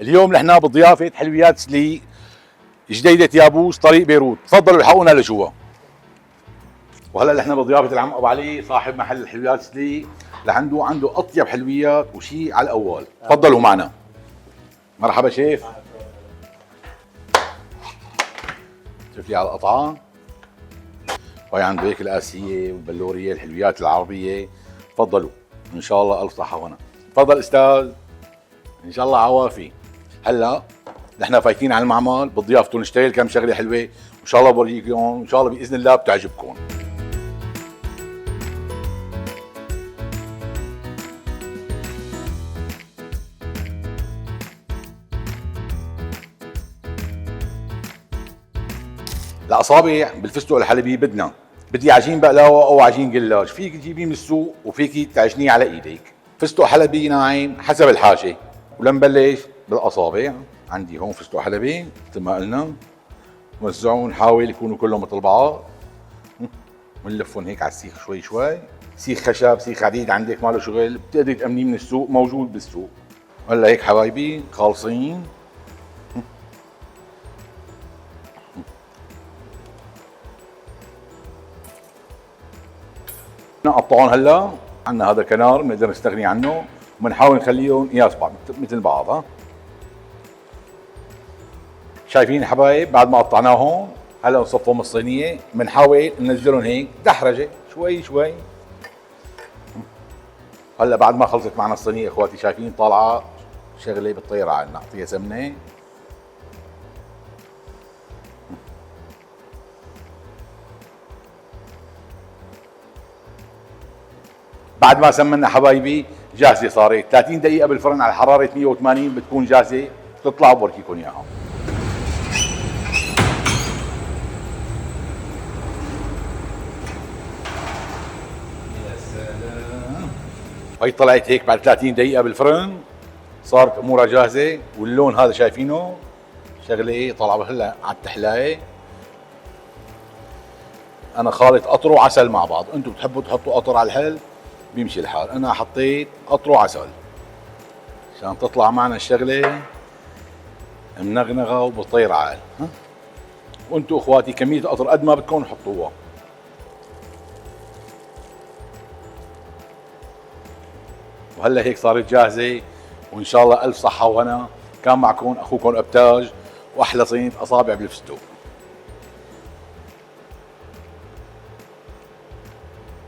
اليوم نحن بضيافة حلويات سلي جديدة يابوس طريق بيروت، تفضلوا الحقونا لجوا. وهلا نحن بضيافة العم ابو علي صاحب محل الحلويات سلي عنده اطيب حلويات وشيء على الاول، تفضلوا معنا. مرحبا شيف. شوف لي على القطعة. وهي عنده هيك الآسية والبلورية الحلويات العربية، تفضلوا ان شاء الله الف صحة وهنا. تفضل استاذ، ان شاء الله عوافي. هلا نحن فايتين على المعمل بضيافته نشتغل كم شغله حلوه وان شاء الله بورجيكم وان شاء الله باذن الله بتعجبكم. الاصابع بالفستق الحلبي بدي عجين بقلاوه او عجين جلاش، فيك تجيبيه من السوق وفيك تعجنيه على ايديك. فستق حلبي ناعم حسب الحاجه. ولنبلش بالاصابع، عندي هون فستق حلبي مثل ما قلنا، نوزعهم نحاول يكونوا كلهم مثل بعض، ونلفهم هيك على السيخ شوي شوي. سيخ خشب، سيخ حديد عندك ماله شغل بتقدري تأمنيه من السوق، موجود بالسوق. هلا هيك حبايبي خالصين. نقطعهم هلا، عندنا هذا كنار بنقدر نستغني عنه وبنحاول نخليهم قياس بعض مثل بعض. ها شايفين حبايب بعد ما قطعناهم هلا نصفهم الصينيه، بنحاول ننزلهم هيك دحرجه شوي شوي. هلا بعد ما خلصت معنا الصينيه اخواتي شايفين طالعه شغله بالطيره عنا، نعطيها سمنه. بعد ما سمنا حبايبي جاهزه صارت، 30 دقيقه بالفرن على حراره 180 بتكون جاهزه، بتطلع وبورجيكم اياها. هي طلعت هيك بعد 30 دقيقة بالفرن، صارت امورها جاهزة، واللون هذا شايفينه شغلة طالعة هلا على التحلاية. انا خالط قطر وعسل مع بعض، انتم بتحبوا تحطوا قطر على الحل بيمشي الحال، انا حطيت قطر وعسل عشان تطلع معنا الشغلة منغنغة وبطير عال. وانتم اخواتي كمية القطر قد ما بدكم حطوها. وهلا هيك صارت جاهزه، وان شاء الله الف صحه وهنا. كان معكم اخوكم ابتاج، واحلى صينيه اصابع بالفستق.